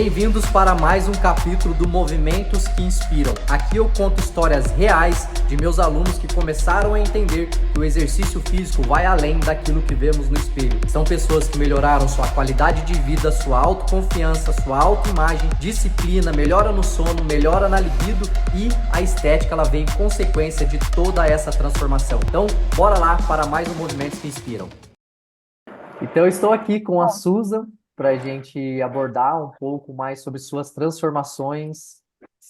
Bem-vindos para mais um capítulo do Movimentos que Inspiram. Aqui eu conto histórias reais de meus alunos que começaram a entender que o exercício físico vai além daquilo que vemos no espelho. São pessoas que melhoraram sua qualidade de vida, sua autoconfiança, sua autoimagem, disciplina, melhora no sono, melhora na libido e a estética ela vem em consequência de toda essa transformação. Então, bora lá para mais um Movimentos que Inspiram. Então, eu estou aqui com a Susan para a gente abordar um pouco mais sobre suas transformações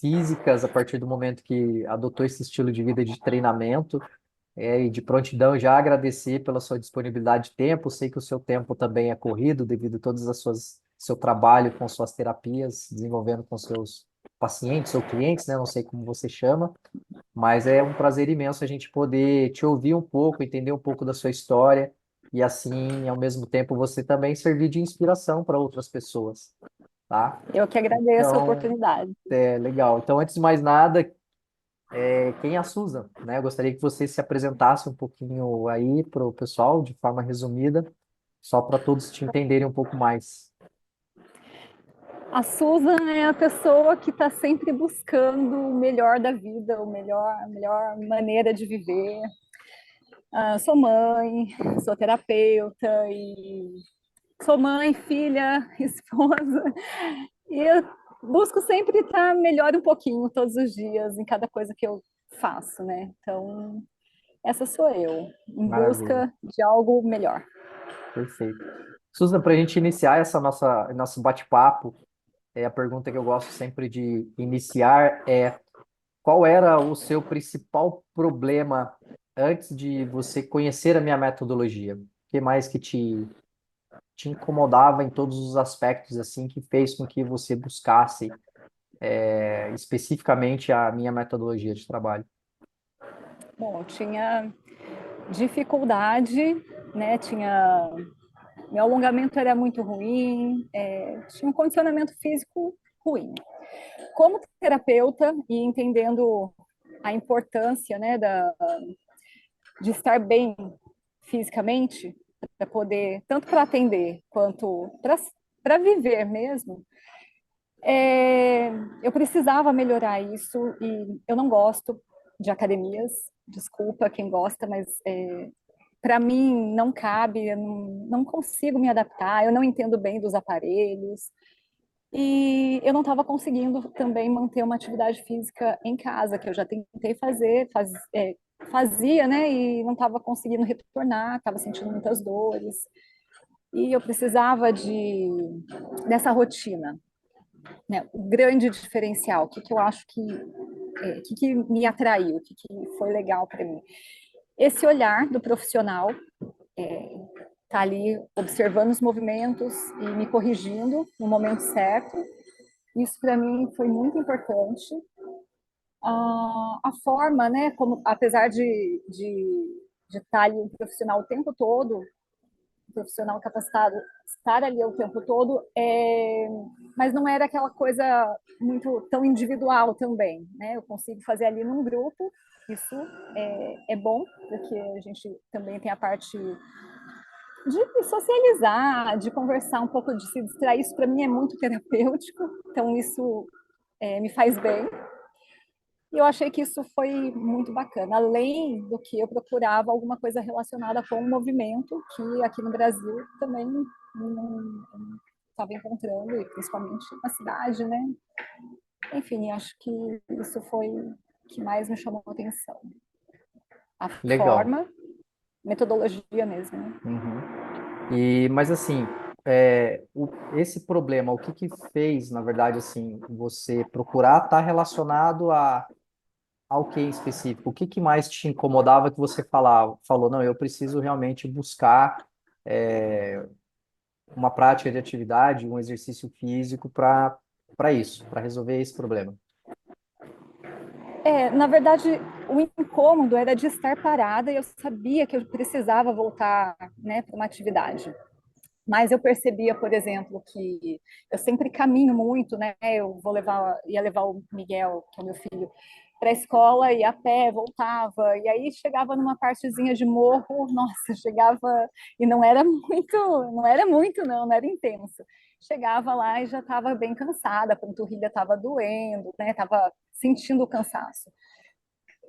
físicas a partir do momento que adotou esse estilo de vida de treinamento. E de prontidão já agradecer pela sua disponibilidade de tempo. Sei que o seu tempo também é corrido devido a todas as seu trabalho com suas terapias, desenvolvendo com seus pacientes ou clientes, né? Não sei como você chama, mas é um prazer imenso a gente poder te ouvir um pouco, entender um pouco da sua história e assim, ao mesmo tempo, você também servir de inspiração para outras pessoas, tá? Eu que agradeço a Então, oportunidade. legal. Então, antes de mais nada, quem é a Susan, né? Eu gostaria que você se apresentasse um pouquinho aí para o pessoal, de forma resumida, só para todos te entenderem um pouco mais. A Susan é a pessoa que está sempre buscando o melhor da vida, a melhor maneira de viver. Sou mãe, sou terapeuta e sou mãe, filha, esposa. E eu busco sempre estar melhor um pouquinho todos os dias em cada coisa que eu faço, né? Então, essa sou eu, em Maravilha, busca de algo melhor. perfeito. Susan, para a gente iniciar nosso bate-papo, a pergunta que eu gosto sempre de iniciar é: qual era o seu principal problema antes de você conhecer a minha metodologia? O que mais que te incomodava em todos os aspectos, assim, que fez com que você buscasse especificamente a minha metodologia de trabalho? Bom, eu tinha dificuldade, né? Meu alongamento era muito ruim, tinha um condicionamento físico ruim. Como terapeuta e entendendo a importância, né, de estar bem fisicamente, para poder, tanto para atender quanto para viver mesmo, eu precisava melhorar isso e eu não gosto de academias, desculpa quem gosta, mas para mim não cabe, eu não consigo me adaptar, eu não entendo bem dos aparelhos e eu não estava conseguindo também manter uma atividade física em casa, que eu já tentei fazia, né, e não estava conseguindo retornar, estava sentindo muitas dores e eu precisava dessa rotina, né? O grande diferencial, o que eu acho que me atraiu, que foi legal para mim. Esse olhar do profissional, tá ali observando os movimentos e me corrigindo no momento certo. Isso para mim foi muito importante. A forma, né, como apesar de estar ali um profissional o tempo todo, um profissional capacitado, estar ali o tempo todo, mas não era aquela coisa muito tão individual também, né? Eu consigo fazer ali num grupo, isso é bom, porque a gente também tem a parte de socializar, de conversar um pouco, de se distrair. Isso para mim é muito terapêutico, então isso me faz bem. E eu achei que isso foi muito bacana, além do que eu procurava alguma coisa relacionada com o movimento, que aqui no Brasil também não estava encontrando, e principalmente na cidade, né? Enfim, acho que isso foi o que mais me chamou a atenção. A Legal. forma, metodologia mesmo, né? Uhum. Mas assim, esse problema, o que que fez, na verdade, assim, você procurar estar relacionado ao que em específico? O que que mais te incomodava que você falou, não, eu preciso realmente buscar uma prática de atividade, um exercício físico para isso, para resolver esse problema? Na verdade, o incômodo era de estar parada e eu sabia que eu precisava voltar, né, para uma atividade. Mas eu percebia, por exemplo, que eu sempre caminho muito, né? Ia levar o Miguel, que é o meu filho, para a escola e a pé voltava. E aí chegava numa partezinha de morro, nossa, chegava e não era muito, não era intenso. chegava lá e já estava bem cansada, a panturrilha estava doendo, né? Estava sentindo o cansaço.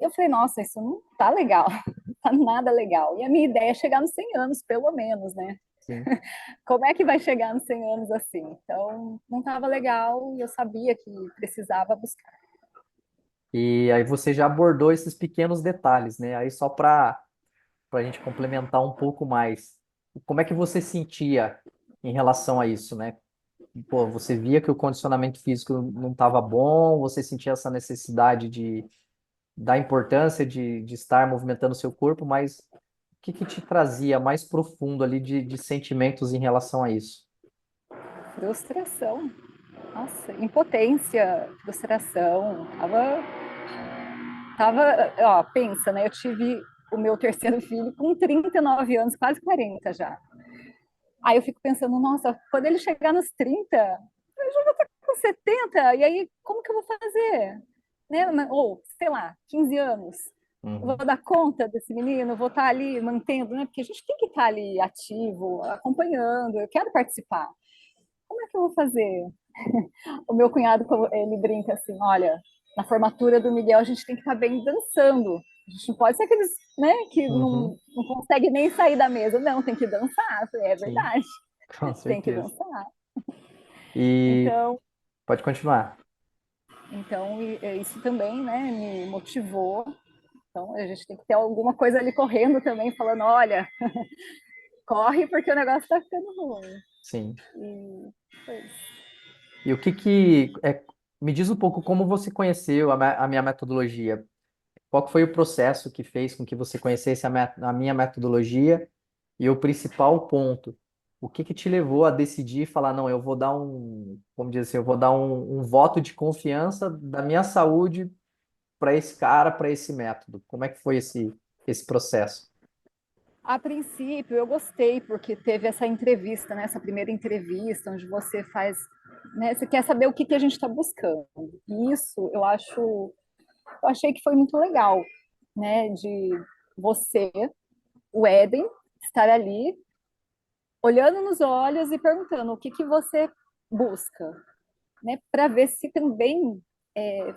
Eu falei, nossa, isso não tá legal, não tá nada legal. E a minha ideia é chegar nos 100 anos, pelo menos, né? Sim. Como é que vai chegar nos 100 anos assim? Então, não estava legal e eu sabia que precisava buscar. E aí você já abordou esses pequenos detalhes, né? Aí só para a gente complementar um pouco mais, como é que você sentia em relação a isso, né? Pô, você via que o condicionamento físico não estava bom, você sentia essa necessidade da importância de estar movimentando o seu corpo, mas o que que te trazia mais profundo ali de sentimentos em relação a isso? Frustração, nossa, impotência, frustração. Ó, pensa, né? Eu tive o meu terceiro filho com 39 anos, quase 40 já. Aí eu fico pensando, nossa, quando ele chegar nos 30, eu já vou estar com 70, e aí como que eu vou fazer? Né? Ou, sei lá, 15 anos. Eu vou Uhum, dar conta desse menino, vou estar ali mantendo, né? Porque a gente tem que estar ali ativo, acompanhando, eu quero participar. Como é que eu vou fazer? O meu cunhado, ele brinca assim, olha, na formatura do Miguel a gente tem que estar bem dançando. A gente não pode ser aqueles, né, que uhum, não consegue nem sair da mesa. Não, tem que dançar. Eu falei, é sim, verdade, com tem que certeza. dançar. E Então, pode continuar. isso também, né, me motivou. Então, a gente tem que ter alguma coisa ali correndo também, falando, olha, corre porque o negócio está ficando ruim. Sim. E foi isso. E o que que me diz um pouco como você conheceu a minha metodologia? Qual que foi o processo que fez com que você conhecesse a minha metodologia? E o principal ponto, o que que te levou a decidir e falar, não, eu vou dar vamos dizer assim, eu vou dar um voto de confiança da minha saúde para esse cara, para esse método? Como é que foi esse processo? A princípio, eu gostei, porque teve essa entrevista, né, essa primeira entrevista, onde você faz, né, você quer saber o que que a gente está buscando. E isso eu achei que foi muito legal, né, de você, o Éden, estar ali, olhando nos olhos e perguntando o que que você busca, né, para ver se também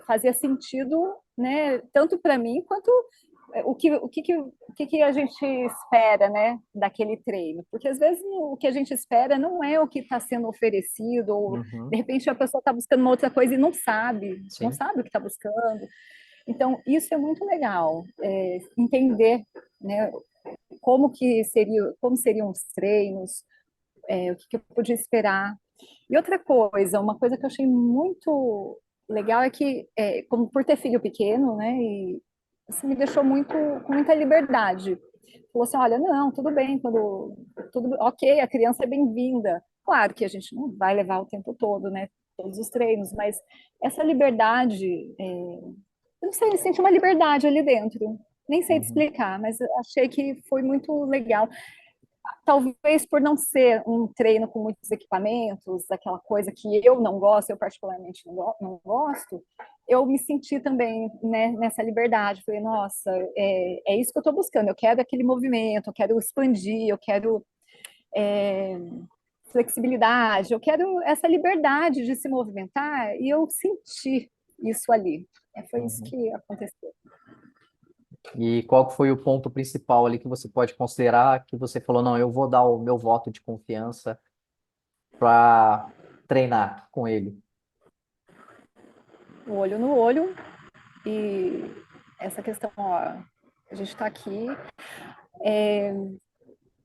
fazia sentido, né, tanto para mim quanto o que a gente espera, né, daquele treino? Porque às vezes o que a gente espera não é o que está sendo oferecido, ou de Uhum, repente a pessoa está buscando uma outra coisa e não sim. sabe o que está buscando. Então, isso é muito legal, entender, né, como seriam os treinos, o que que eu podia esperar. E outra coisa, uma coisa que eu achei muito legal é que, como por ter filho pequeno, né, e isso me deixou com muita liberdade. Falou assim, olha, não, tudo bem, tudo, ok, a criança é bem-vinda. Claro que a gente não vai levar o tempo todo, né, todos os treinos, mas essa liberdade, eu não sei, eu senti uma liberdade ali dentro. Nem sei te Uhum, explicar, mas eu achei que foi muito legal. Talvez por não ser um treino com muitos equipamentos, aquela coisa que eu não gosto, eu particularmente não gosto, eu me senti também, né, nessa liberdade. Falei, nossa, é isso que eu estou buscando. Eu quero aquele movimento, eu quero expandir, eu quero é, flexibilidade, eu quero essa liberdade de se movimentar e eu senti isso ali. Foi isso uhum. que aconteceu. E qual que foi o ponto principal ali que você pode considerar que você falou, não, eu vou dar o meu voto de confiança para treinar com ele? O olho no olho e essa questão, ó, a gente está aqui.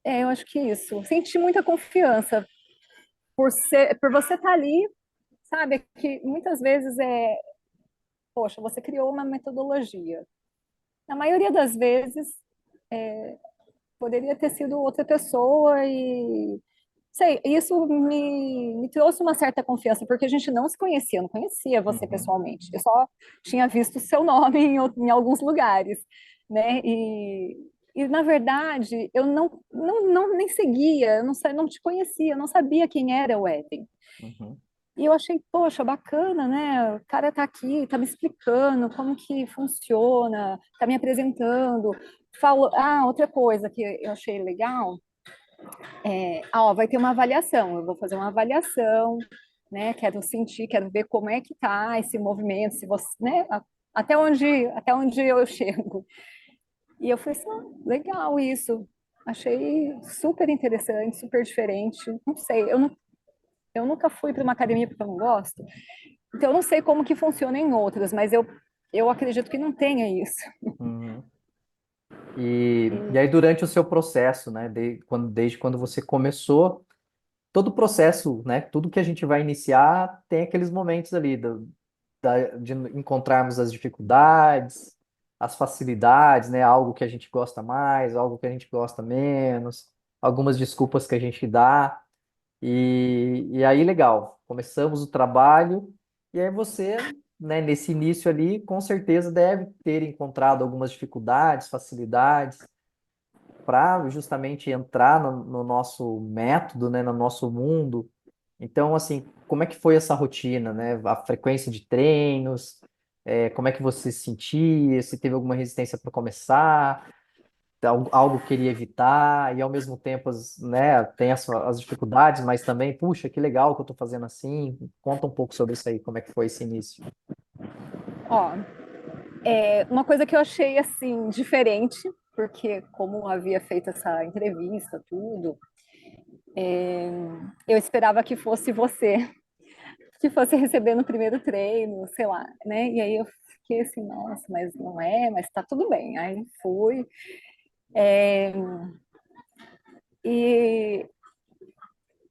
Eu acho que isso. Senti muita confiança por você estar ali, sabe? Que muitas vezes poxa, você criou uma metodologia. Na maioria das vezes, poderia ter sido outra pessoa e sei, isso me trouxe uma certa confiança, porque a gente não se conhecia, eu não conhecia você Uhum, pessoalmente. Eu só tinha visto o seu nome em alguns lugares, né? Na verdade, eu nem seguia, eu não te conhecia, eu não sabia quem era o Eden. uhum, E eu achei, poxa, bacana, né? O cara tá aqui, tá me explicando como que funciona, tá me apresentando. Outra coisa que eu achei legal Vai ter uma avaliação, eu vou fazer uma avaliação, né? Quero sentir, quero ver como é que tá esse movimento, se você, né? Até onde eu chego. E eu falei assim, legal isso. Achei super interessante, super diferente. Não sei, eu nunca fui para uma academia porque eu não gosto. Então eu não sei como que funciona em outras, mas eu acredito que não tenha isso. Uhum. E aí, durante o seu processo, né, desde quando você começou, todo o processo, né, tudo que a gente vai iniciar tem aqueles momentos ali de encontrarmos as dificuldades, as facilidades, né, algo que a gente gosta mais, algo que a gente gosta menos, algumas desculpas que a gente dá. E aí, legal, começamos o trabalho, e aí você, né, nesse início ali, com certeza deve ter encontrado algumas dificuldades, facilidades para justamente entrar no nosso método, né, no nosso mundo. Então, assim, como é que foi essa rotina, né? A frequência de treinos, como é que você se sentia, se teve alguma resistência para começar, algo que queria evitar, e ao mesmo tempo, né, tem as dificuldades, mas também, puxa, que legal que eu estou fazendo assim. Conta um pouco sobre isso aí, como é que foi esse início. Ó, uma coisa que eu achei assim diferente, porque como havia feito essa entrevista, tudo, eu esperava que fosse você que fosse receber no primeiro treino, sei lá, né? E aí eu fiquei assim, nossa, mas não é, mas tá tudo bem. Aí fui. E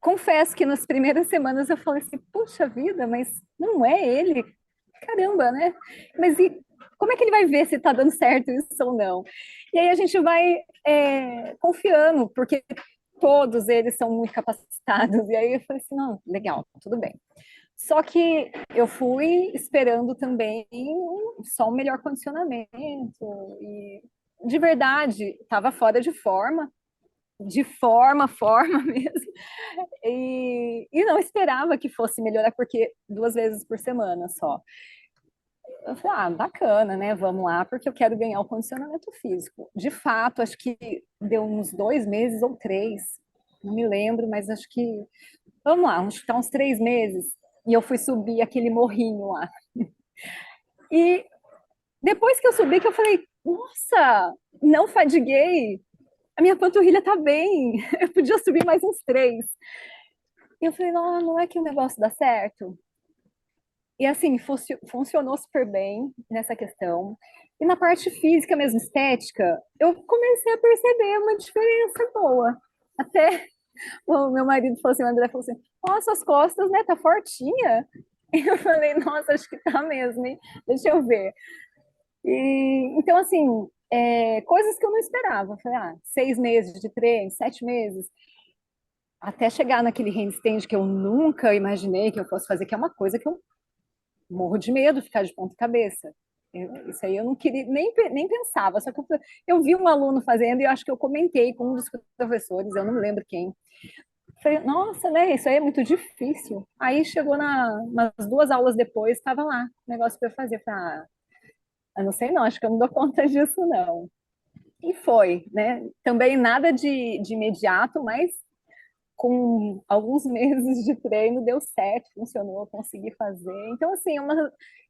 confesso que nas primeiras semanas eu falei assim, puxa vida, mas não é ele? Caramba, né? Mas e como é que ele vai ver se tá dando certo isso ou não? E aí a gente vai confiando, porque todos eles são muito capacitados. E aí eu falei assim, não, legal, tudo bem. Só que eu fui esperando também só um melhor condicionamento e de verdade estava fora de forma mesmo, e não esperava que fosse melhorar, porque 2 vezes por semana só. Eu falei, bacana, né? Vamos lá, porque eu quero ganhar o condicionamento físico. De fato, acho que deu uns 2 meses ou 3, não me lembro, mas acho que vamos lá, acho que tá uns 3 meses. E eu fui subir aquele morrinho lá. E depois que eu subi, que eu falei, nossa, não fadiguei, a minha panturrilha tá bem, eu podia subir mais uns 3. E eu falei, não, não é que o negócio dá certo. E assim, funcionou super bem nessa questão. E na parte física mesmo, estética, eu comecei a perceber uma diferença boa. Até o meu marido falou assim, o André falou assim, nossa, as costas, né, tá fortinha. E eu falei, nossa, acho que tá mesmo, hein? Deixa eu ver. Então, assim, coisas que eu não esperava. Falei, 6 meses de treino, 7 meses, até chegar naquele handstand que eu nunca imaginei que eu fosse fazer, que é uma coisa que eu morro de medo, ficar de ponta cabeça. Isso aí eu não queria, nem pensava, só que eu vi um aluno fazendo e eu acho que eu comentei com um dos professores, eu não me lembro quem. Falei, nossa, né, isso aí é muito difícil. Aí chegou umas 2 aulas depois, estava lá, o negócio para eu fazer. Falei, eu não sei não, acho que eu não dou conta disso não. E foi, né? Também nada de imediato, mas com alguns meses de treino deu certo, funcionou, consegui fazer. Então, assim,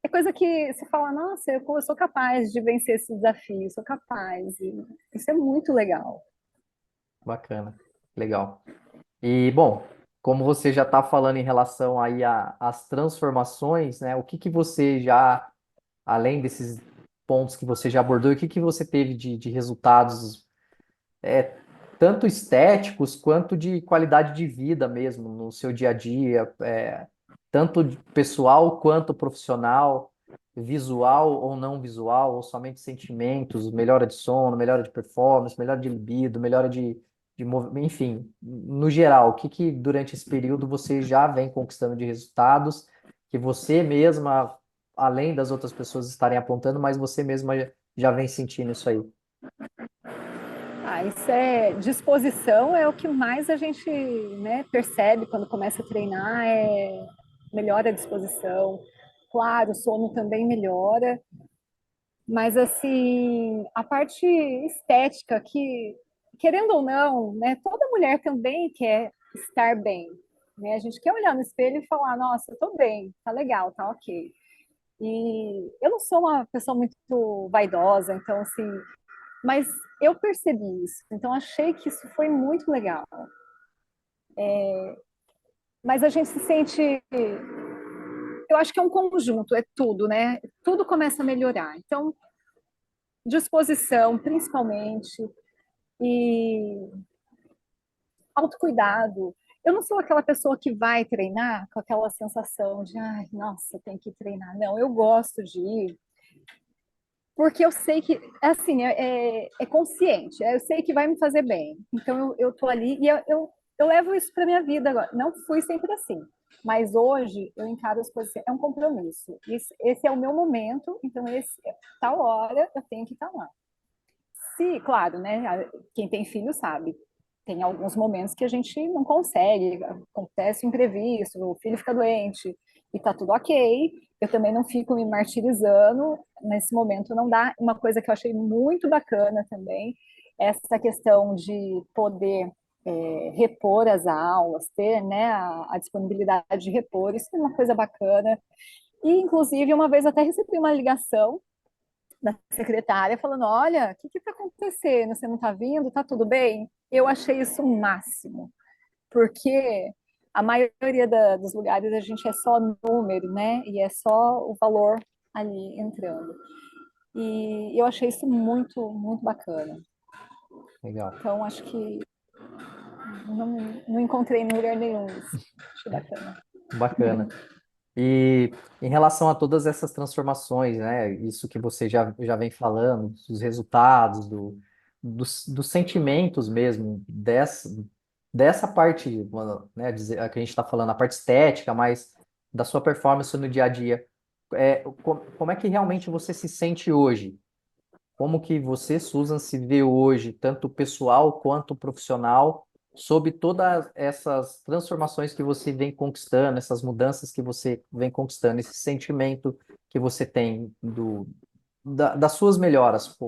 é coisa que você fala, nossa, eu sou capaz de vencer esse desafio, sou capaz. E isso é muito legal. Bacana, legal. E, bom, como você já está falando em relação aí às transformações, né? O que que você já, além desses pontos que você já abordou, o que que você teve de resultados, tanto estéticos quanto de qualidade de vida mesmo, no seu dia a dia, tanto pessoal quanto profissional, visual ou não visual, ou somente sentimentos, melhora de sono, melhora de performance, melhora de libido, melhora de movimento, enfim, no geral, o que que durante esse período você já vem conquistando de resultados que você mesma, além das outras pessoas estarem apontando, mas você mesma já vem sentindo isso aí? Isso disposição é o que mais a gente, né, percebe quando começa a treinar, melhora a disposição. Claro, o sono também melhora, mas assim, a parte estética que querendo ou não, né, toda mulher também quer estar bem, né? A gente quer olhar no espelho e falar, nossa, eu tô bem, tá legal, tá ok. E eu não sou uma pessoa muito vaidosa, então assim, mas eu percebi isso, então achei que isso foi muito legal. Mas a gente se sente, eu acho que é um conjunto, é tudo, né? Tudo começa a melhorar. Então, disposição, principalmente, e autocuidado. Eu não sou aquela pessoa que vai treinar com aquela sensação de, ai, nossa, tem que treinar. Não, eu gosto de ir, porque eu sei que, assim, é consciente, eu sei que vai me fazer bem. Então, eu tô ali e eu levo isso para minha vida agora. Não fui sempre assim, mas hoje eu encaro as coisas assim, é um compromisso. Esse é o meu momento, então, tal hora eu tenho que estar lá. Se, claro, né? Quem tem filho sabe. Tem alguns momentos que a gente não consegue, acontece um imprevisto, o filho fica doente e tá tudo ok. Eu também não fico me martirizando nesse momento, não dá. Uma coisa que eu achei muito bacana também, essa questão de poder repor as aulas, ter, né, a disponibilidade de repor, isso é uma coisa bacana. E, inclusive, uma vez eu até recebi uma ligação da secretária falando: olha, o que está acontecendo? Você não está vindo? Tá tudo bem? Eu achei isso o máximo, porque a maioria dos lugares a gente é só número, né? E é só o valor ali entrando. E eu achei isso muito, muito bacana. Legal, Então, acho que não, não encontrei em lugar nenhum isso. Achei bacana. bacana. E em relação a todas essas transformações, né, isso que você já vem falando, dos resultados, dos sentimentos mesmo, dessa parte, né, a que a gente está falando, a parte estética, mas da sua performance no dia a dia, como é que realmente você se sente hoje? Como que você, Susan, se vê hoje, tanto pessoal quanto profissional, sob todas essas transformações que você vem conquistando, essas mudanças que você vem conquistando, esse sentimento que você tem das suas melhoras?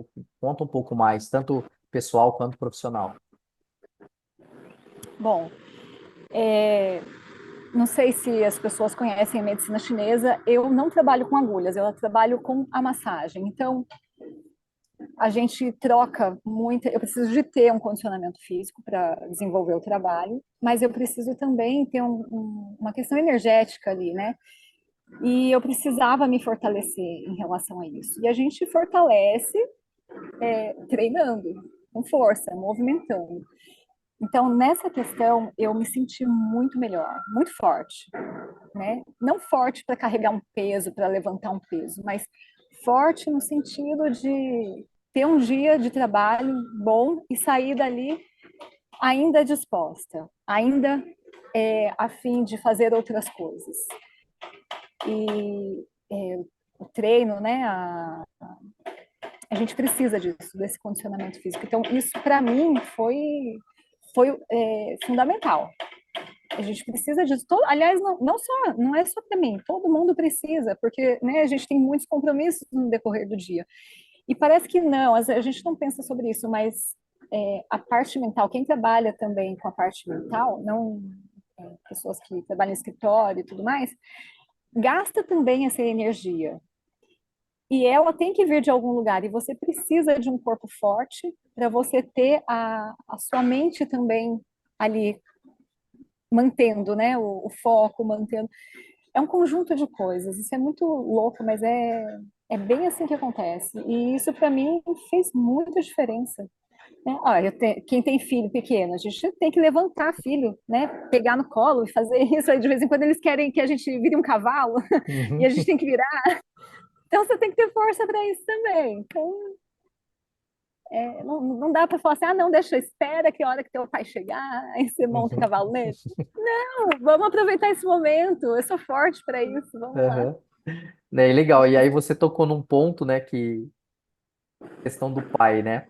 Conta um pouco mais, tanto pessoal quanto profissional. Bom, não sei se as pessoas conhecem a medicina chinesa, eu não trabalho com agulhas, eu trabalho com a massagem. Então, a gente troca muito. Eu preciso de ter um condicionamento físico para desenvolver o trabalho, mas eu preciso também ter uma questão energética ali, né? E eu precisava me fortalecer em relação a isso. E a gente fortalece treinando, com força, movimentando. Então, nessa questão, eu me senti muito melhor, muito forte, né? Não forte para carregar um peso, para levantar um peso, mas forte no sentido de ter um dia de trabalho bom e sair dali ainda disposta, ainda a fim de fazer outras coisas. E o treino, né? A gente precisa disso, desse condicionamento físico. Então, isso para mim foi fundamental. A gente precisa disso. Aliás, não é só para mim, todo mundo precisa, porque né, a gente tem muitos compromissos no decorrer do dia. E parece que não, a gente não pensa sobre isso, mas a parte mental, quem trabalha também com a parte mental, não pessoas que trabalham em escritório e tudo mais, gasta também essa energia. E ela tem que vir de algum lugar, e você precisa de um corpo forte para você ter a sua mente também ali mantendo, né, o foco, mantendo. É um conjunto de coisas. Isso é muito louco, mas é bem assim que acontece. E isso para mim fez muita diferença. Né? Olha, quem tem filho pequeno, a gente tem que levantar filho, né? Pegar no colo e fazer isso. Aí de vez em quando eles querem que a gente vire um cavalo e a Uhum. gente tem que virar. Então você tem que ter força para isso também. Então não dá para falar assim, ah, não, deixa, espera que a hora que teu pai chegar, aí você monta o cavalo nele. Não, vamos aproveitar esse momento. Eu sou forte para isso. Vamos lá. Aham. Né, e legal, e aí você tocou num ponto, né, que questão do pai, né?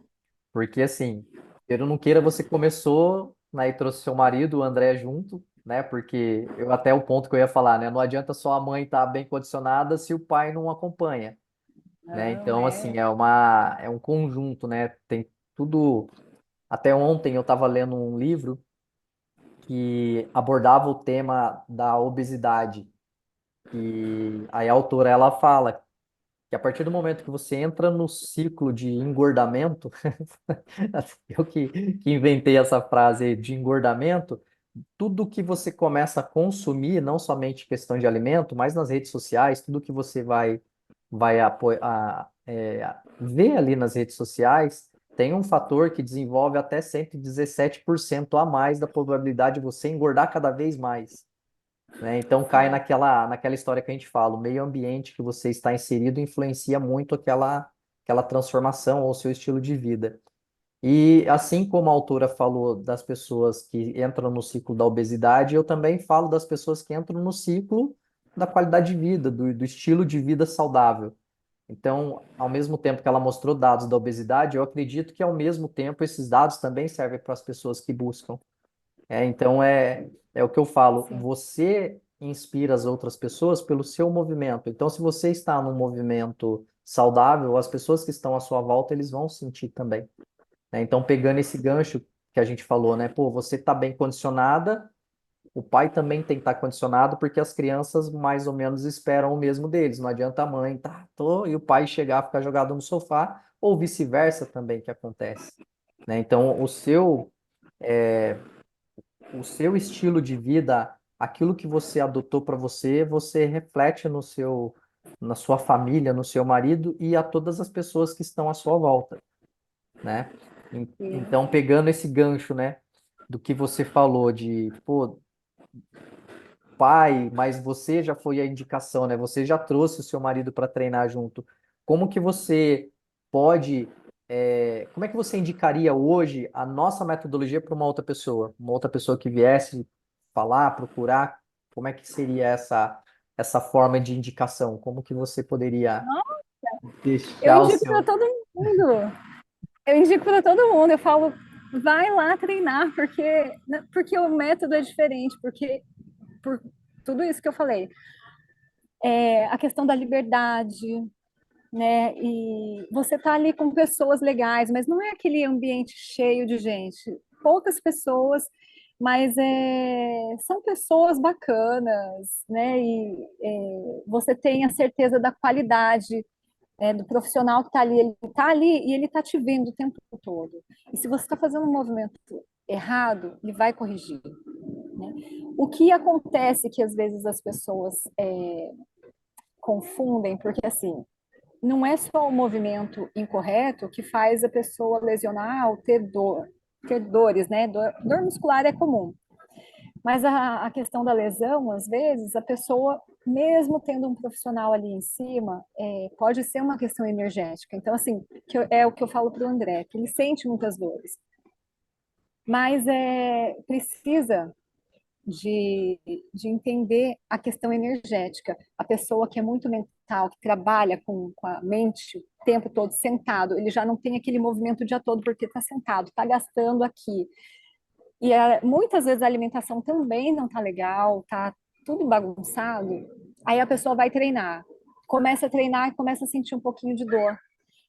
Porque assim, queira ou não queira, você começou, né, e trouxe seu marido, o André, junto, né? Porque eu até o ponto que eu ia falar, né? Não adianta só a mãe estar bem condicionada se o pai não acompanha, né? Não, Então, assim, é um conjunto, né? Tem tudo. Até ontem eu estava lendo um livro que abordava o tema da obesidade. E aí a autora ela fala que a partir do momento que você entra no ciclo de engordamento, eu que inventei essa frase de engordamento, tudo que você começa a consumir, não somente questão de alimento, mas nas redes sociais, tudo que você ver ali nas redes sociais, tem um fator que desenvolve até 117% a mais da probabilidade de você engordar cada vez mais, né? Então cai naquela história que a gente fala, o meio ambiente que você está inserido influencia muito aquela transformação ou seu estilo de vida. E assim como a autora falou das pessoas que entram no ciclo da obesidade, eu também falo das pessoas que entram no ciclo da qualidade de vida, do estilo de vida saudável. Então, ao mesmo tempo que ela mostrou dados da obesidade, eu acredito que ao mesmo tempo esses dados também servem para as pessoas que buscam. Então é o que eu falo, Sim. você inspira as outras pessoas pelo seu movimento. Então, se você está num movimento saudável, as pessoas que estão à sua volta, eles vão sentir também, né? Então, pegando esse gancho que a gente falou, né? Pô, você está bem condicionada, o pai também tem que estar condicionado, porque as crianças mais ou menos esperam o mesmo deles. Não adianta a mãe, tá, tô, e o pai chegar, ficar jogado no sofá, ou vice-versa também que acontece, né? Então, o seu estilo de vida, aquilo que você adotou para você, você reflete na sua família, no seu marido e a todas as pessoas que estão à sua volta, né? Sim. Então, pegando esse gancho, né, do que você falou de, pô, pai, mas você já foi a indicação, né? Você já trouxe o seu marido para treinar junto. Como que você como é que você indicaria hoje a nossa metodologia para uma outra pessoa que viesse falar, procurar? Como é que seria essa forma de indicação? Como que você poderia Nossa, eu deixar o indico para seu. todo mundo. Eu indico para todo mundo. Eu falo, vai lá treinar, porque o método é diferente, porque por tudo isso que eu falei, a questão da liberdade, né? E você tá ali com pessoas legais, mas não é aquele ambiente cheio de gente. Poucas pessoas, mas são pessoas bacanas, né? E você tem a certeza da qualidade, do profissional que está ali. Ele está ali e ele está te vendo o tempo todo. E se você está fazendo um movimento errado, ele vai corrigir, né? O que acontece que às vezes as pessoas confundem, porque assim, não é só o movimento incorreto que faz a pessoa lesionar ou ter dores, né? Dor muscular é comum, mas a questão da lesão, às vezes, a pessoa, mesmo tendo um profissional ali em cima, pode ser uma questão energética. Então, assim, é o que eu falo para o André, que ele sente muitas dores, mas precisa de entender a questão energética. A pessoa que é muito mental, que trabalha com a mente o tempo todo sentado, ele já não tem aquele movimento o dia todo porque está sentado, está gastando aqui. E muitas vezes a alimentação também não está legal, tá tudo bagunçado. Aí a pessoa vai treinar, começa a treinar e começa a sentir um pouquinho de dor.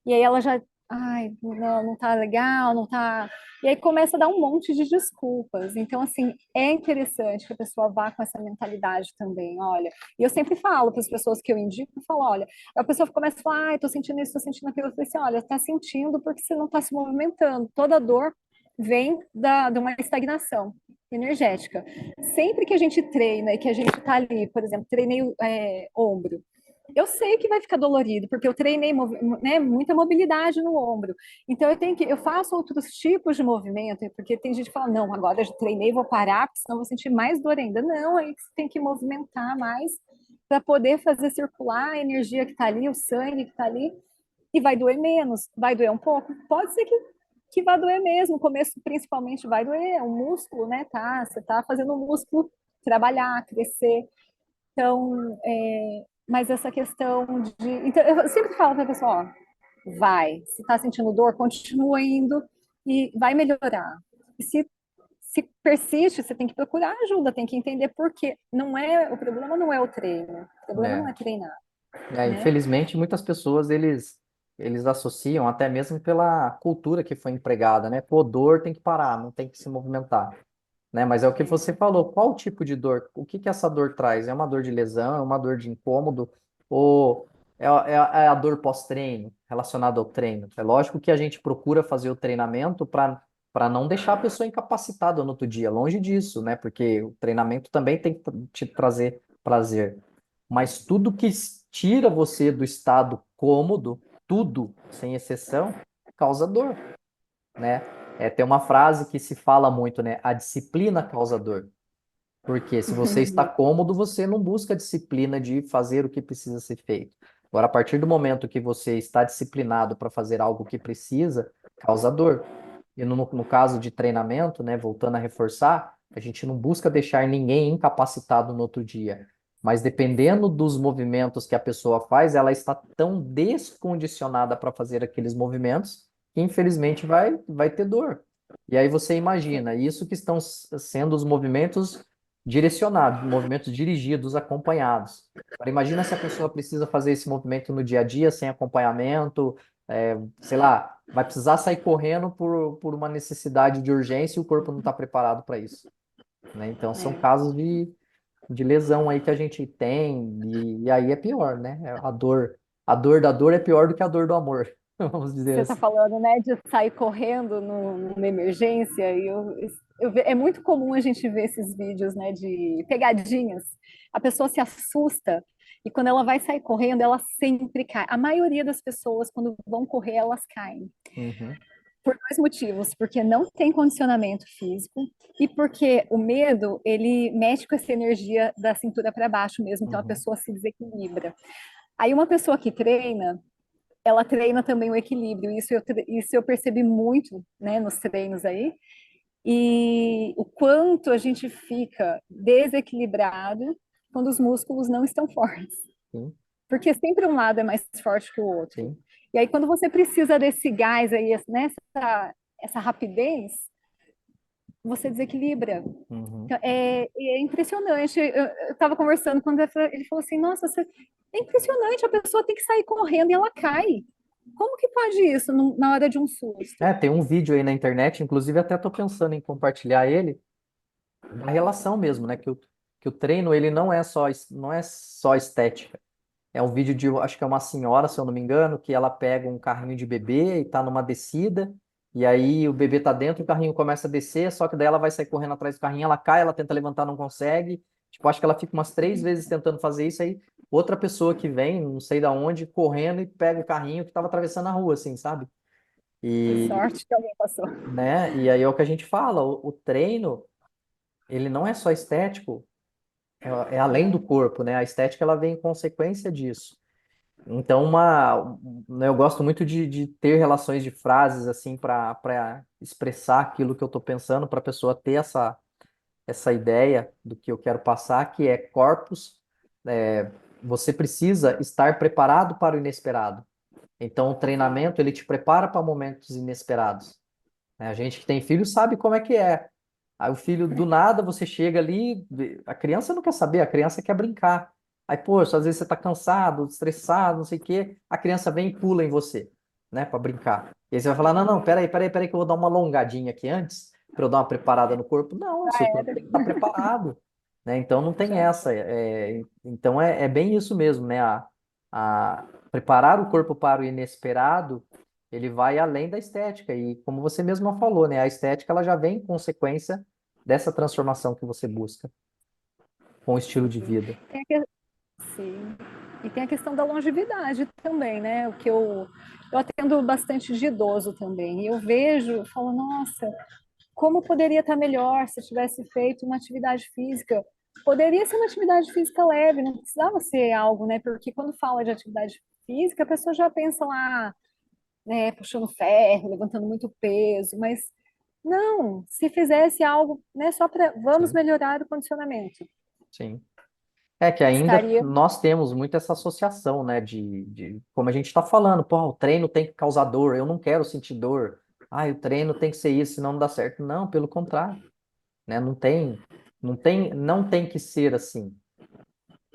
E aí ela já, ai, não, não tá legal, não tá. E aí começa a dar um monte de desculpas. Então, assim, é interessante que a pessoa vá com essa mentalidade também, olha. E eu sempre falo para as pessoas que eu indico, eu falo, olha, a pessoa começa a falar, ai, tô sentindo isso, tô sentindo aquilo. Eu falei assim, olha, tá sentindo porque você não tá se movimentando. Toda dor vem de uma estagnação energética. Sempre que a gente treina e que a gente tá ali, por exemplo, treinei ombro, eu sei que vai ficar dolorido, porque eu treinei, né, muita mobilidade no ombro. Então eu faço outros tipos de movimento, porque tem gente que fala, não, agora eu já treinei, vou parar, porque senão eu vou sentir mais dor ainda. Não, aí você tem que movimentar mais para poder fazer circular a energia que está ali, o sangue que está ali, e vai doer menos, vai doer um pouco. Pode ser que vai doer mesmo, no começo principalmente vai doer, o músculo, né, você tá fazendo o músculo trabalhar, crescer. Então, mas essa questão de. Então, eu sempre falo para a pessoa: ó, vai, se está sentindo dor, continua indo e vai melhorar. E se persiste, você tem que procurar ajuda, tem que entender por quê. O problema não é o treino, o problema não É, é treinar, é, né? infelizmente, muitas pessoas, eles eles associam até mesmo pela cultura que foi empregada, né? Pô, dor tem que parar, não tem que se movimentar, né? Mas é o que você falou, qual tipo de dor? O que que essa dor traz? É uma dor de lesão, é uma dor de incômodo, ou é a dor pós-treino, relacionada ao treino? É lógico que a gente procura fazer o treinamento para não deixar a pessoa incapacitada no outro dia, longe disso, né? Porque o treinamento também tem que te trazer prazer. Mas tudo que tira você do estado cômodo, tudo, sem exceção, causa dor, né? Tem uma frase que se fala muito, né? A disciplina causa dor. Porque se você está cômodo, você não busca a disciplina de fazer o que precisa ser feito. Agora, a partir do momento que você está disciplinado para fazer algo que precisa, causa dor. E no caso de treinamento, né, voltando a reforçar, a gente não busca deixar ninguém incapacitado no outro dia. Mas dependendo dos movimentos que a pessoa faz, ela está tão descondicionada para fazer aqueles movimentos que infelizmente vai ter dor. E aí você imagina, isso que estão sendo os movimentos direcionados, movimentos dirigidos, acompanhados. Agora, imagina se a pessoa precisa fazer esse movimento no dia a dia, sem acompanhamento, sei lá, vai precisar sair correndo por uma necessidade de urgência e o corpo não está preparado para isso, né? Então, são É. casos de lesão aí que a gente tem, e aí é pior, né? A dor da dor é pior do que a dor do amor, vamos dizer Você está assim. falando, né, de sair correndo numa emergência, e é muito comum a gente ver esses vídeos, né, de pegadinhas. A pessoa se assusta e quando ela vai sair correndo, ela sempre cai. A maioria das pessoas, quando vão correr, elas caem. Uhum, Por dois motivos, porque não tem condicionamento físico e porque o medo, ele mexe com essa energia da cintura para baixo mesmo, então a uhum, pessoa se desequilibra. Aí uma pessoa que treina, ela treina também o equilíbrio. Isso eu percebi muito, né, nos treinos aí. E o quanto a gente fica desequilibrado quando os músculos não estão fortes. sim, Porque sempre um lado é mais forte que o outro. sim, E aí, quando você precisa desse gás aí, né, essa rapidez, você desequilibra. uhum. Então, é impressionante. Eu estava conversando quando ele falou assim: Nossa, é impressionante, a pessoa tem que sair correndo e ela cai. Como que pode isso na hora de um susto? Tem um vídeo aí na internet, inclusive até estou pensando em compartilhar ele, da relação mesmo, né? Que o treino ele não é só estética. É um vídeo de, acho que é uma senhora, se eu não me engano, que ela pega um carrinho de bebê e tá numa descida, e aí o bebê tá dentro, o carrinho começa a descer, só que daí ela vai sair correndo atrás do carrinho, ela cai, ela tenta levantar, não consegue. Tipo, acho que ela fica umas 3 vezes tentando fazer isso aí. Outra pessoa que vem, não sei da onde, correndo e pega o carrinho que tava atravessando a rua, assim, sabe? Que E, sorte que alguém passou. né? E aí é o que a gente fala, o treino, ele não é só estético, é além do corpo, né? A estética, ela vem em consequência disso. Então, né, eu gosto muito de ter relações de frases assim para expressar aquilo que eu estou pensando, para a pessoa ter essa ideia do que eu quero passar, que é corpus. é, Você precisa estar preparado para o inesperado. Então, o treinamento ele te prepara para momentos inesperados, né? A gente que tem filho sabe como é que é. Aí o filho, do nada, você chega ali, a criança não quer saber, a criança quer brincar. Aí, poxa, às vezes você tá cansado, estressado, não sei o quê, a criança vem e pula em você, né, para brincar. E aí você vai falar, não, não, peraí, peraí, peraí, que eu vou dar uma alongadinha aqui antes, para eu dar uma preparada no corpo. Não, Já seu corpo era. tem que estar preparado, né? Então não tem Já. essa. Então é bem isso mesmo, né? Preparar o corpo para o inesperado ele vai além da estética. E como você mesma falou, né, a estética ela já vem em consequência dessa transformação que você busca com o estilo de vida. Tem a que- Sim. E tem a questão da longevidade também, né? Eu atendo bastante de idoso também. E eu vejo, eu falo, nossa, como poderia estar melhor se eu tivesse feito uma atividade física? Poderia ser uma atividade física leve, não precisava ser algo, né? Porque quando fala de atividade física, a pessoa já pensa lá, né, puxando ferro, levantando muito peso, mas não, se fizesse algo, né, só para vamos Sim, melhorar o condicionamento. sim. É que ainda Estaria, nós temos muito essa associação, né, como a gente está falando, pô, o treino tem que causar dor, eu não quero sentir dor. Ah, o treino tem que ser isso, senão não dá certo. Não, pelo contrário, né? Não tem que ser assim.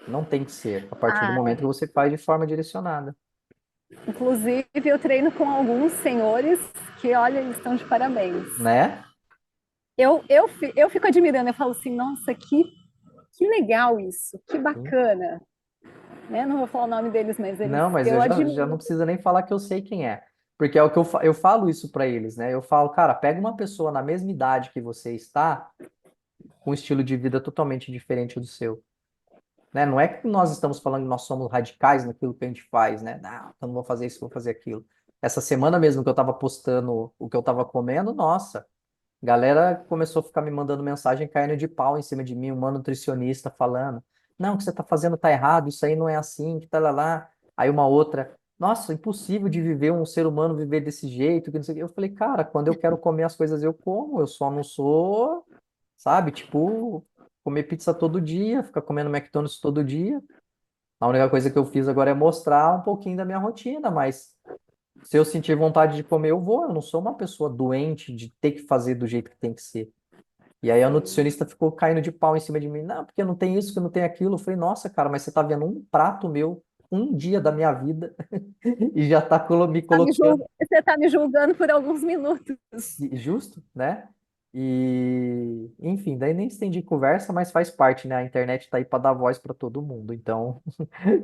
Não tem que ser, a partir do ah, momento que você faz de forma direcionada. Inclusive, eu treino com alguns senhores que, olha, eles estão de parabéns. né? Eu fico admirando, eu falo assim, nossa, que legal isso, que Sim. bacana. Né? Não vou falar o nome deles, mas Não, mas eu já não admiro. precisa nem falar que eu sei quem é. Porque é o que eu falo isso para eles, né? Eu falo, cara, pega uma pessoa na mesma idade que você está, com um estilo de vida totalmente diferente do seu. Né? Não é que nós estamos falando que nós somos radicais naquilo que a gente faz, né? Não, eu não vou fazer isso, vou fazer aquilo. Essa semana mesmo que eu estava postando o que eu estava comendo, nossa, a galera começou a ficar me mandando mensagem caindo de pau em cima de mim, uma nutricionista falando, não, o que você está fazendo tá errado, isso aí não é assim, que tá lá. Aí uma outra, nossa, impossível de viver um ser humano viver desse jeito, que não sei o quê. Eu falei, cara, quando eu quero comer as coisas eu como, eu só não sou, sabe, tipo, comer pizza todo dia, ficar comendo McDonald's todo dia. A única coisa que eu fiz agora é mostrar um pouquinho da minha rotina, mas se eu sentir vontade de comer, eu vou. Eu não sou uma pessoa doente de ter que fazer do jeito que tem que ser. E aí a Sim. nutricionista ficou caindo de pau em cima de mim. Não, porque não tem isso, que não tem aquilo. Eu falei, nossa, cara, mas você tá vendo um prato meu, um dia da minha vida, e já tá me colocando. Você está me julgando por alguns minutos. Justo, né? E, enfim, daí nem estendi conversa, mas faz parte, né? A internet tá aí para dar voz para todo mundo. Então,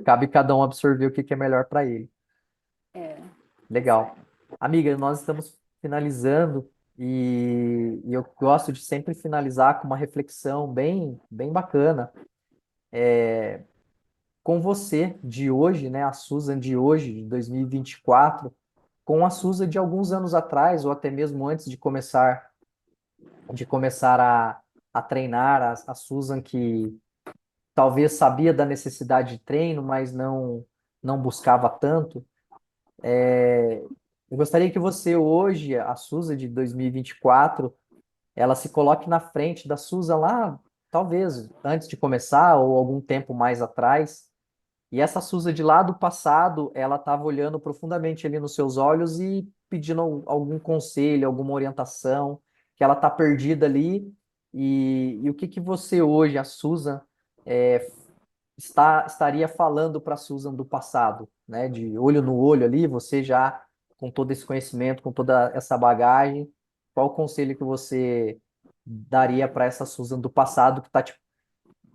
cabe cada um absorver o que que é melhor para ele. É, tá Legal. certo. Amiga, nós estamos finalizando e eu gosto de sempre finalizar com uma reflexão bem bacana com você de hoje, né? A Susan de hoje, de 2024, com a Susan de alguns anos atrás, ou até mesmo antes de começar a treinar, a Susan que talvez sabia da necessidade de treino, mas não buscava tanto. Eu gostaria que você hoje, a Susan de 2024, ela se coloque na frente da Susan lá, talvez antes de começar ou algum tempo mais atrás. E essa Susan de lá do passado, ela estava olhando profundamente ali nos seus olhos e pedindo algum conselho, alguma orientação, que ela está perdida ali. E o que que você hoje, a Susan, é, estaria falando para a Susan do passado, né? De olho no olho ali, você já com todo esse conhecimento, com toda essa bagagem, qual o conselho que você daria para essa Susan do passado que está te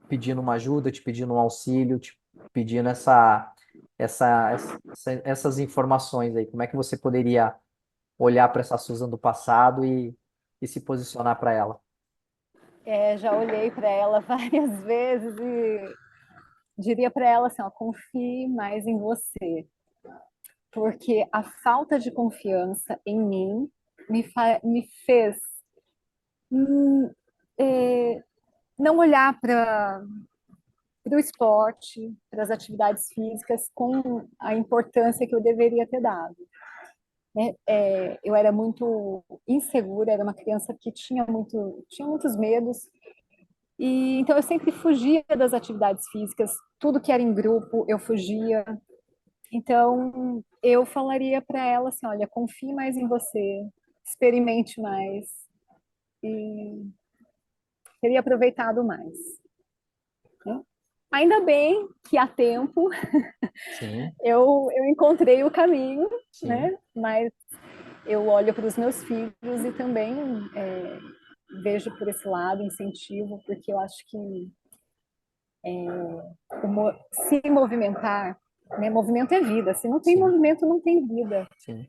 pedindo uma ajuda, te pedindo um auxílio, te pedindo essas informações aí? Como é que você poderia olhar para essa Susan do passado e se posicionar para ela? É, já olhei para ela várias vezes e diria para ela assim, ó, confie mais em você, porque a falta de confiança em mim me fez hum, é, não olhar para o esporte, para as atividades físicas com a importância que eu deveria ter dado. Né? Eu era muito insegura, era uma criança que tinha muitos medos, e então eu sempre fugia das atividades físicas, tudo que era em grupo eu fugia. Então eu falaria para ela assim, olha, confie mais em você, experimente mais e teria aproveitado mais. Né? Ainda bem que há tempo Sim, eu encontrei o caminho, sim, né? Mas eu olho para os meus filhos e também vejo por esse lado, incentivo, porque eu acho que se movimentar, né? Movimento é vida. Se não tem sim, movimento, não tem vida. sim,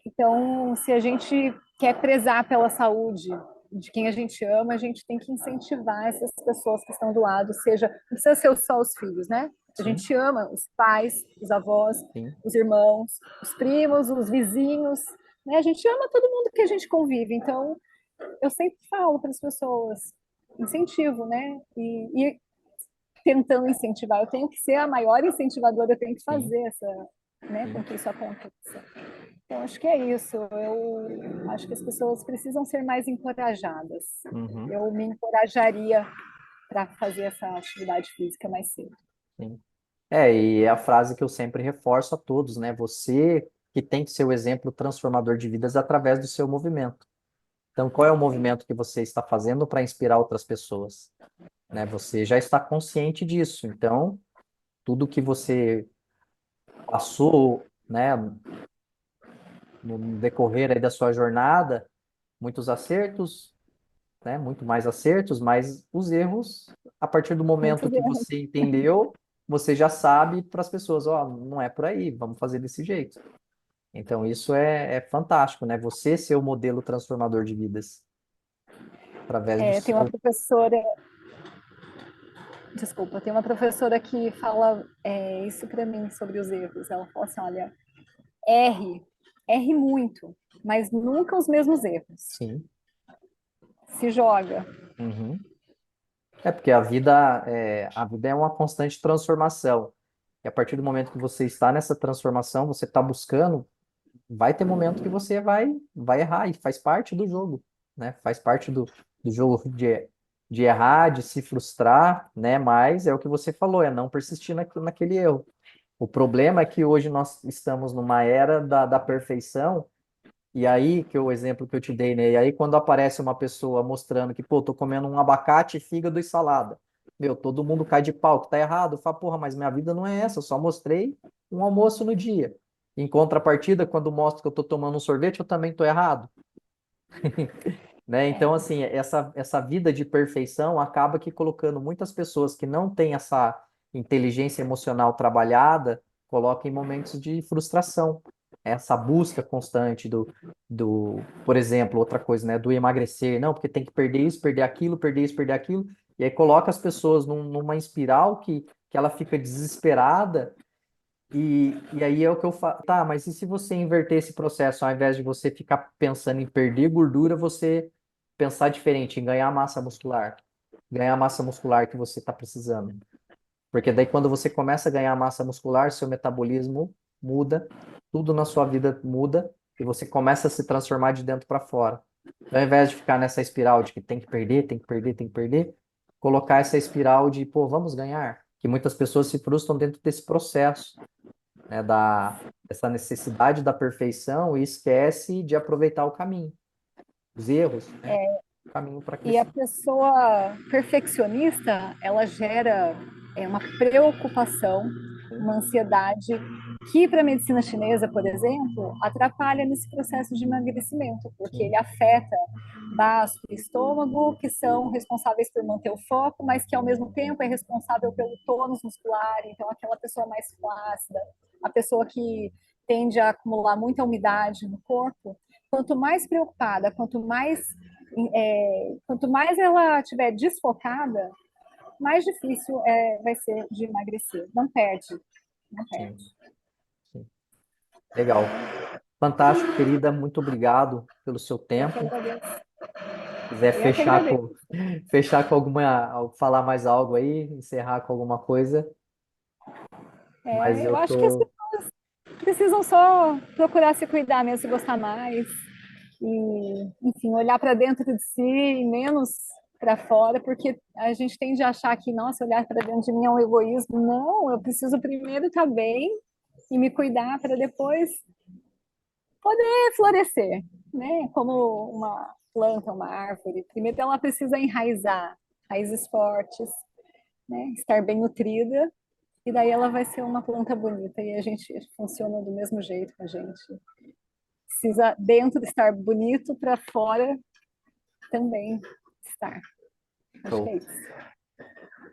Então, se a gente quer prezar pela saúde de quem a gente ama, a gente tem que incentivar essas pessoas que estão do lado, seja, não precisa ser só os filhos, né? A sim, gente ama os pais, os avós, sim, os irmãos, os primos, os vizinhos, né? A gente ama todo mundo que a gente convive. Então, eu sempre falo para as pessoas, incentivo, né? E tentando incentivar, eu tenho que ser a maior incentivadora, eu tenho que sim, fazer né, com sim. que isso aconteça. Então, acho que é isso. Eu acho que as pessoas precisam ser mais encorajadas. Uhum, Eu me encorajaria para fazer essa atividade física mais cedo. sim. E é a frase que eu sempre reforço a todos, né? Você que tem que ser o exemplo transformador de vidas através do seu movimento. Então, qual é o movimento que você está fazendo para inspirar outras pessoas? Né? Você já está consciente disso. Então, tudo que você passou, né, no decorrer aí da sua jornada, muitos acertos, né, muito mais acertos, mas os erros, a partir do momento Muitos que erros. você entendeu, você já sabe para as pessoas, ó, não é por aí, vamos fazer desse jeito. Então, isso é fantástico, né? Você ser o modelo transformador de vidas, através do Tem uma seu. professora, desculpa, tem uma professora que fala isso para mim sobre os erros. Ela fala assim, olha, erre, erre muito, mas nunca os mesmos erros. Sim. Se joga. Uhum. É porque a vida é uma constante transformação. E a partir do momento que você está nessa transformação, você está buscando, vai ter momento que você vai errar, e faz parte do jogo, né? Faz parte do jogo de errar, de se frustrar, né? Mas é o que você falou, é não persistir naquele erro. O problema é que hoje nós estamos numa era da perfeição. E aí, que é o exemplo que eu te dei, né? E aí, quando aparece uma pessoa mostrando que, pô, tô comendo um abacate, fígado e salada. Meu, todo mundo cai de pau, que tá errado. Fala, porra, mas minha vida não é essa, eu só mostrei um almoço no dia. Em contrapartida, quando mostro que eu tô tomando um sorvete, eu também tô errado, né? Então, assim, essa vida de perfeição acaba que colocando muitas pessoas que não têm essa inteligência emocional trabalhada, coloca em momentos de frustração. Essa busca constante por exemplo, outra coisa, né, do emagrecer, não, porque tem que perder isso, perder aquilo, perder isso, perder aquilo, e aí coloca as pessoas numa espiral que ela fica desesperada, e aí é o que eu falo, tá, mas e se você inverter esse processo, ao invés de você ficar pensando em perder gordura, você pensar diferente, em ganhar a massa muscular que você está precisando. Porque daí quando você começa a ganhar massa muscular, seu metabolismo muda, tudo na sua vida muda, e você começa a se transformar de dentro para fora. Então, ao invés de ficar nessa espiral de que tem que perder, tem que perder, tem que perder, colocar essa espiral de, pô, vamos ganhar. Que muitas pessoas se frustram dentro desse processo, né, dessa necessidade da perfeição e esquece de aproveitar o caminho, os erros, né, o caminho para E a crescer. pessoa perfeccionista, ela gera uma preocupação, uma ansiedade, que para a medicina chinesa, por exemplo, atrapalha nesse processo de emagrecimento, porque Sim, ele afeta baço e estômago, que são responsáveis por manter o foco, mas que ao mesmo tempo é responsável pelo tônus muscular, então aquela pessoa mais flácida, a pessoa que tende a acumular muita umidade no corpo, quanto mais preocupada, quanto mais ela estiver desfocada, mais difícil vai ser de emagrecer. Não perde, não sim, perde. sim. Legal. Fantástico, querida. Muito obrigado pelo seu Eu que tempo. agradeço. Quiser Eu que agradeço. fechar com falar mais algo aí, encerrar com alguma coisa, mas Eu eu acho que as tô. pessoas precisam só procurar se cuidar mesmo, se gostar mais e, enfim, olhar para dentro de si e menos para fora, porque a gente tende a achar que, nossa, olhar para dentro de mim é um egoísmo. Não, eu preciso primeiro estar bem e me cuidar para depois poder florescer, né? Como uma planta, uma árvore. Primeiro ela precisa enraizar, raízes fortes, né? Estar bem nutrida, e daí ela vai ser uma planta bonita. E a gente funciona do mesmo jeito com a gente. Precisa dentro estar bonito para fora também estar. Acho que Show. é isso.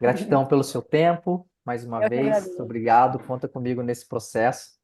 Gratidão pelo seu tempo, mais uma Eu que vez. agradeço. Obrigado. Conta comigo nesse processo.